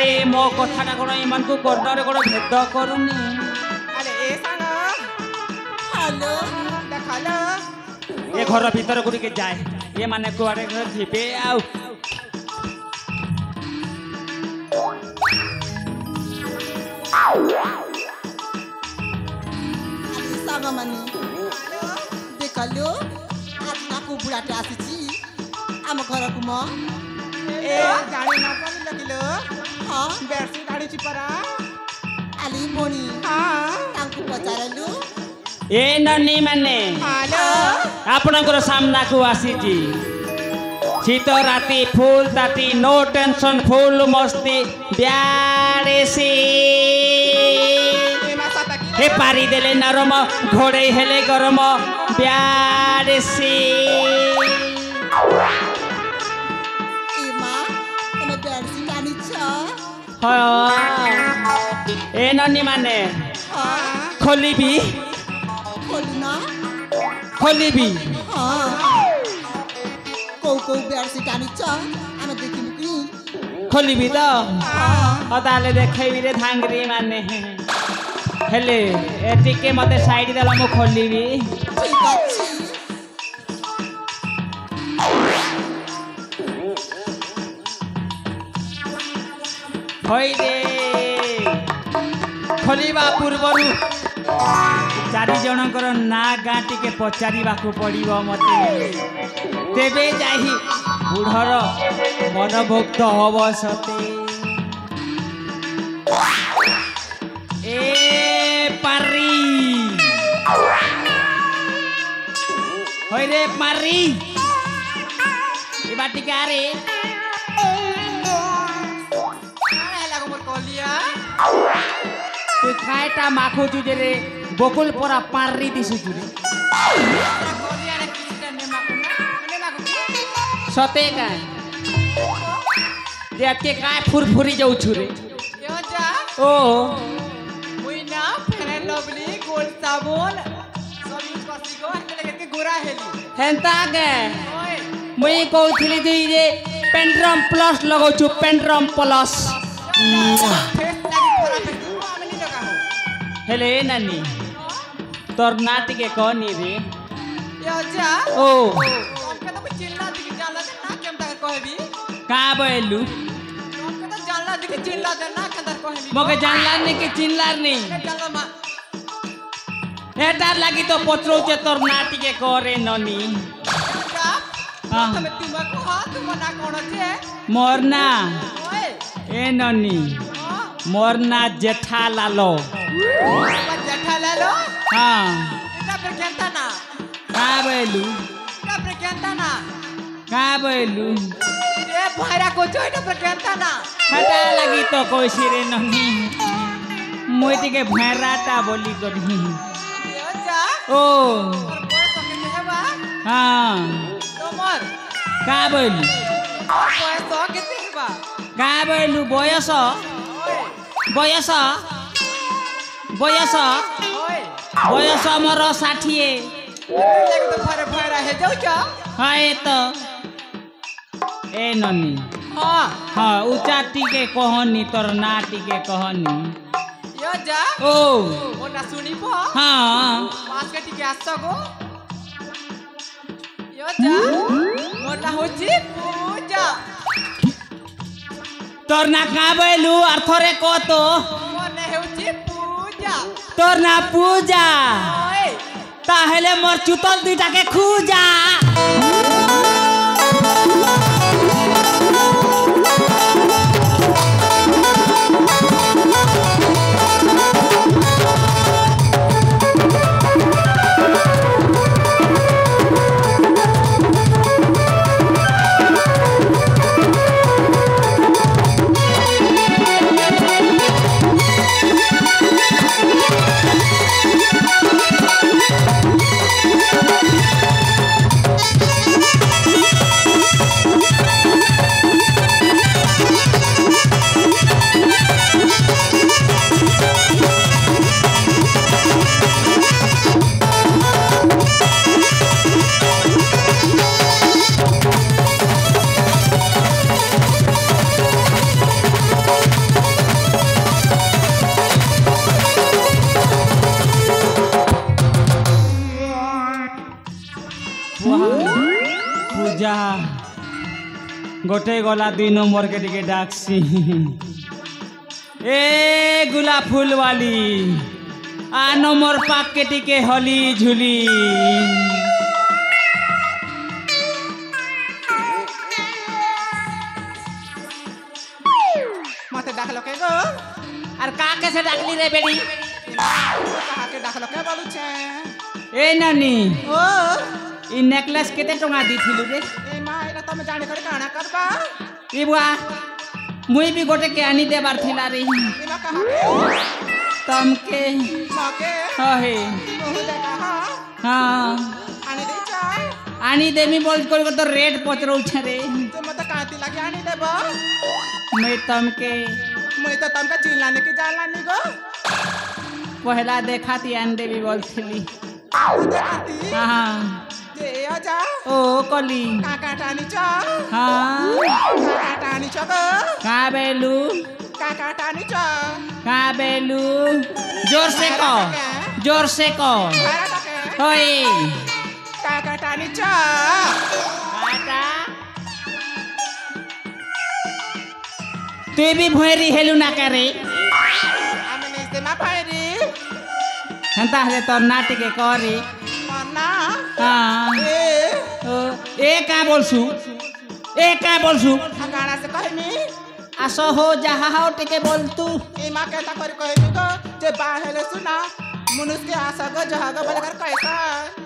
ଆରେ ମୋ କଥାଟା କ'ଣ ଏମାନଙ୍କୁ କର୍ଣ୍ଣରେ କ'ଣ ଭେଦ କରୁନି? ଆରେ ଏ ସାଙ୍ଗ ହ୍ୟାଲୋ ଦେଖାଲୋ ଏ ଘର ଭିତରକୁ ଟିକେ ଯାଏ ଏମାନେ କୁଆଡ଼େ ଯିବେ ଆଉ ସାଙ୍ଗମାନେ ଦେଖାଲୋ ଆଜି ତାକୁ ବୁଢ଼ାଟେ ଆସିଛି ଆମ ଘରକୁ ମ ଏ ଜାଣି ନ ପାରିଲ କିଲୋ ହଁ ବେଡ଼ସିଟ୍ ଆଣିଛି ପରା ଆଲି ଭଉଣୀ ହଁ ତାଙ୍କୁ ପଚାରିଲୁ ଏ ନନୀ ମାନେ ଆପଣଙ୍କର ସାମ୍ନାକୁ ଆସିଛି ଶୀତ ରାତି ଫୁଲ ତାତି ନୋ ଟେନସନ ଫୁଲ ମସ୍ତି ବ୍ୟାରେସି हे पारी देले नरम घोड़े हेले गरम ब्यारेसी ए ननी माने खोलिबी खोलिबी खोलिबी तो ताले देखैबी रे धांगरी माने हेले ए टिके मते साइड देला मु खोलिबी ठीक अछि होई रे खोलिबा पूर्वरु चारि जनकर ना गाँ टिके पचारिबाकू पड़िबो मते तेबे जाहि बुढ़र मनभुक्त हब सते ए पारी होय रे पारी ए बाटी का रे लागो मोर कलिया तू कायटा माखो जुजे रे बकुल परा पारी दिसु जुरे कलिया रे किछटा ने माखो ने लागो सते का देख के काय फुरफुरी जाउ छुरे यो जा ओ ना फेयर लवली गोल्ड साबुन सब यूज करसी गो हते लगे के गोरा हेली हेंता के ओए मुई कहथिली जे पेंड्रम प्लस लगौ छु पेंड्रम प्लस फेस लागी खराब है आमे नि लगामु हेले नानी तोर नाटी के कहनी रे यो जा ओ हमके तो चिल्ला दिखि जाला दे ना केम तक कहबी का बोलू हमके तो जाला दिखि चिल्ला दे ना केम तक कहबी मके जानला नहीं कि चिल्लार नहीं जाला मा एटार लागी तो पचरो जे तोर नाटी के करे ननी हां तुम तिमा को हाथ मना कोन छे मोरना ओए ए ननी मोरना जेठा लालो जेठा लालो हां इटा पे केंता ना का बोलू इटा पे केंता ना का बोलू ए भाईरा को जो इटा पे केंता ना हटा लगी तो कोसी रे ननी मोती के भैराटा बोली करी ओ हाँ का बोलू का बोलू बयस बयस बयस बयस मोर 60 हाँ ये तो ए ननी हाँ हाँ ऊंचा टीके कहनी तोर ना टीके कहनी यो जा ओ ओना सुनी पो हाँ पास के टीके आछो गो यो जा ओना होची पूजा तोर ना का बोलू और थोड़े को तो ओने होची पूजा तोर ना पूजा ओए ताहले मोर चुतल दुईटा के खूजा गोटे गला 2 नंबर के टिके डाकसी ए गुला फूल वाली आ नंबर पाक के टिके हली झुली मते डाकलो के गो और का कैसे डाकली रे बेड़ी कहा के डाकलो के बोलू छे ए नानी ओ ई नेकलेस केते टंगा दी थिलु रे ए मां एला तमे जाने करे काना करबा ई बुआ मुई भी गोटे के आनी देबार थिला रे इला कहा के तमके माके हे तू दे कहा हां आनी दे चाय आनी देमी बोल को तो रेट पचरौ छ रे तू मते काती लागे आनी देबो मैं तमके मैं तो तमका चिल्लाने की जानलानी गो पहला देखा थी आन देवी बोल थिली देखाती हां जे आजा ओ कली काका टानी चा हां काका टानी चा गो का बेलू काका टानी चा का बेलू जोर से को भाड़ा टके होई काका टानी चा काटा तू भी भोरी हेलू ना करे आमे नेसे मा भाईरी हंता हले तो नाटी के करी मन्ना हां ए का बोलसु गाना से कहनी आसो हो जहा हो टिके बोल तू ए मां कहता कर कहनी गो जे बाहेले सुना मनुष्य के आशा गो जहा गो बलकर कैसा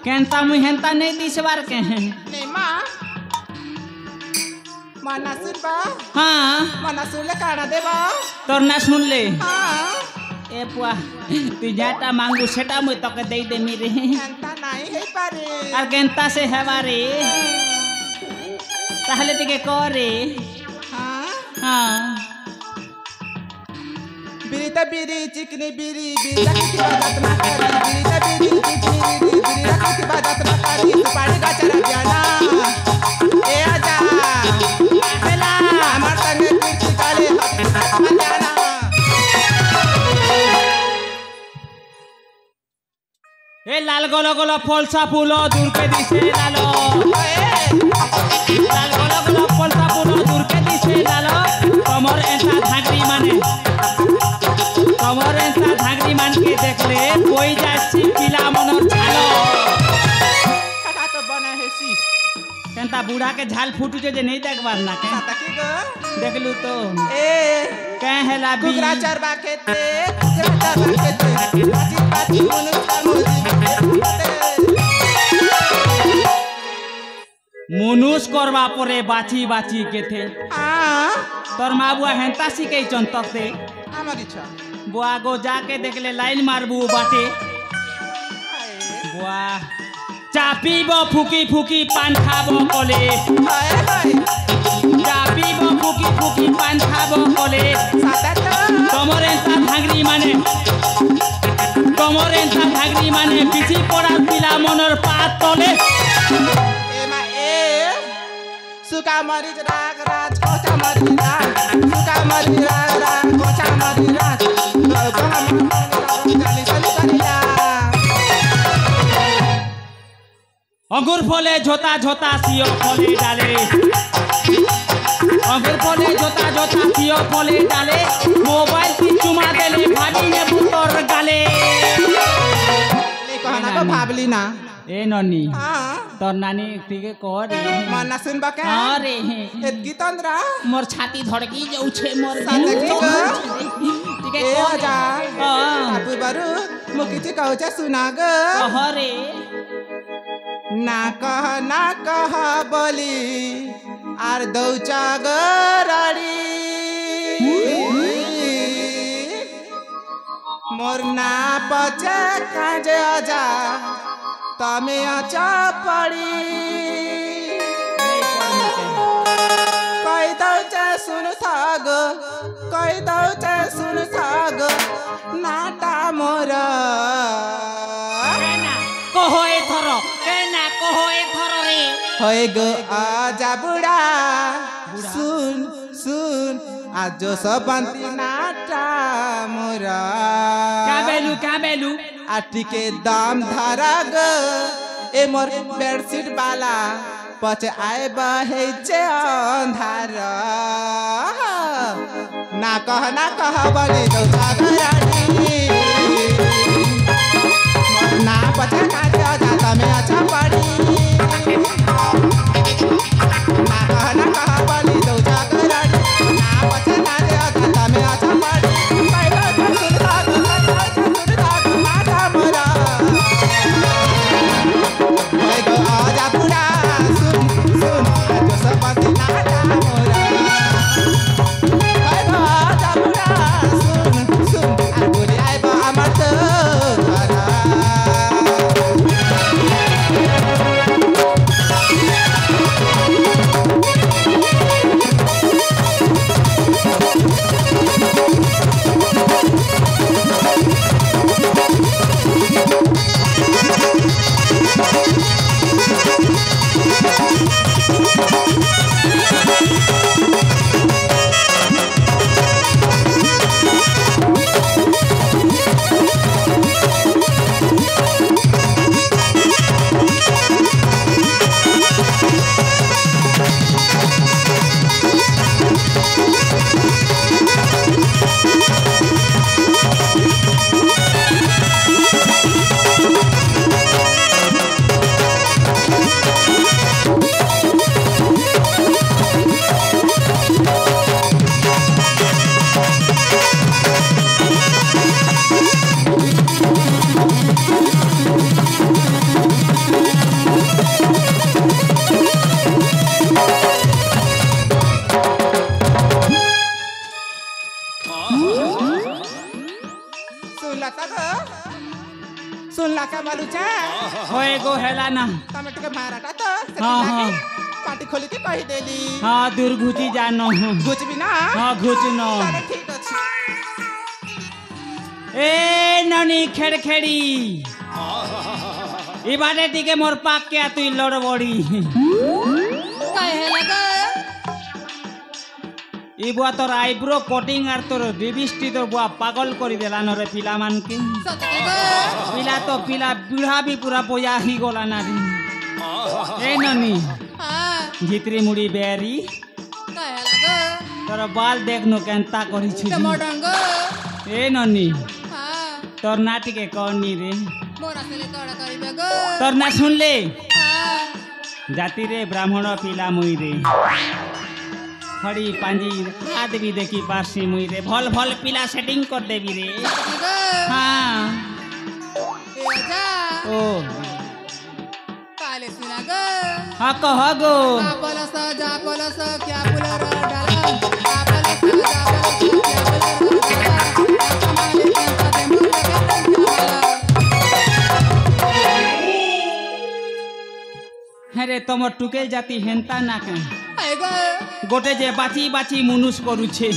केनता मुई हेंता नहीं दिसवार के हैं नहीं मां मन्ना सुनबा हां मन्ना सुन ले काना देबा तोर ना सुन ले हां ए पुआ तू जाटा मांगू सेटा मुई तके दे दे मेरे एंता नहीं है पारे और केनता से हवारे ताहले टिके करे हां हां बिरी त बिरी चिकनी बिरी बिरी रखी बात ना करी बिरी त बिरी चिकनी बिरी रखी बात ना करी सुपारी का चरा जाना ए आजा बेला हमार संगे कुर्सी काले हम जाना ए लाल गोलो गोलो फलसा फूलो दूर के दिसे लालो लाल गोलो गोलो फलसा फूलो दूर के दिसे लालो कमर ऐसा धागरी मान के देखले कोई जासी पिला मनर झालो कटा तो बना है सी केनता बूढ़ा के झाल फूटू जे नहीं देखबार ना के तकी गो देखलू तो ए कह हेला बी कुकरा चरबा खेते बाजी बाजी मनुष्य मुनुस करवा परे बाची बाची के थे हां तोर माँ बुआ हेंता सिके चंतक दे हमार इच्छा बुआ गो जाके देखले लाइन मारबू बाटे बुआ चा पीबो फुकी फुकी पान खाबो कोले हाय हाय चा पीबो फुकी फुकी पान खाबो कोले कमरेंता धागरी माने पिछी पड़ा पिला मनर पात तले ए मा ए सुका मरीज राग राज कोचा मरीज राग सुका मरीज राग राग कोचा मरीज राग अंगूर फले झोता झोता सियो फले डाले अंगूर फले झोता झोता सियो फले डाले मोबाइल की चुमा देले भाभी ने बुतोर गाले ले कहना को भाबली ना ए ननी हां तोर नानी ठीक कर मन्ना सुनबा के अरे एतकी तंद्रा मोर छाती धड़की जाऊ छे मोर साथे की ग ठीक ए है आजा हां बाबू बारू मुकिची कहूचा सुना ग अरे ना कह बोली आर दौचा गराड़ी मोर ना पचे काजे आजा तमे आचा पड़ी कई दौचे सुन साग कई दौचे सुन साग नाटा मोरा कहो एथर केना कहो एथर रे होए गो आजा बुढ़ा सुन सुन आज जो सब बंती नाटा मोरा का बेलू आटी के दाम धारा ग ए मोर बेडशीट वाला पचे आए बहे चे अंधार ना कह बने तो घराड़ी ना पचे काटे जाता में अच्छा पड़ी ना कह बने तो घराड़ी ना पचे काटे जाता में अच्छा पड़ी सुनला का मालूचा होए गो हेला ना टमाटर के माराटा तो हाँ पार्टी खोली के कही देली हाँ दूर घुची जानो घुच भी ना हाँ घुच नो ठीक अछि ए ननी खेड़ी इबारे दिके मोर पाक के तुई लड़बड़ी काहे लगा इ बुआ तोर आईब्रो कटिंग आर तोर लिपस्टिक तो बुआ पागल करी देला न रे पिला मान के पिला तो पिला बुढ़ा भी पूरा बोया ही गोला ना रे ए ननी हां झित्री मुड़ी बेरी काहे लगा तोर बाल देखनो केनता करी छु टमाटंग ए ननी हां तोर नाटी के कौनी रे मोरा से ले कड़ा करिबे गो तोर ना सुन ले हां जाति रे ब्राह्मण पिला मुई रे खड़ी पांजी हाथ भी देखी पारसी मुई रे भल भल पिला सेटिंग कर देबी रे हाँ ए जा ओ काले सुना गो हाँ कह गो जा पलस क्या पुलर डाला आ पलस जा पलस क्या पुलर डाला कमाले का दे मुर हेरे तुम टुकेल जाती हेंता ना के आएगो गोटे जे बाची बाची मुनुष करू छे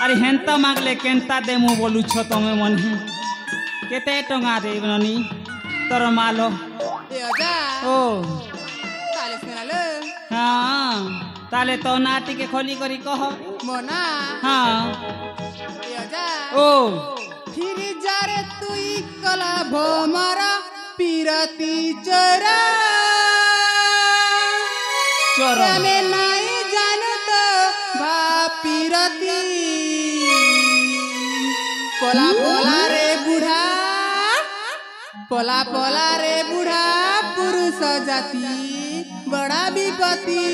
अरे हेंता मागले केंता दे मु बोलू छो तमे मन केते टंगा रे ननी तोर मालो ए जा ओ काले सुना ले हाँ ताले तो नाटी के खोली करी कह मोना हाँ ए जा ओ फिर जारे तुई कला भोमरा पीरती चरा चोरो में नहीं जानत भापीरती पोला पोला रे बुढ़ा पोला पोला रे बुढ़ा पुरुष जाति बड़ा विपत्ति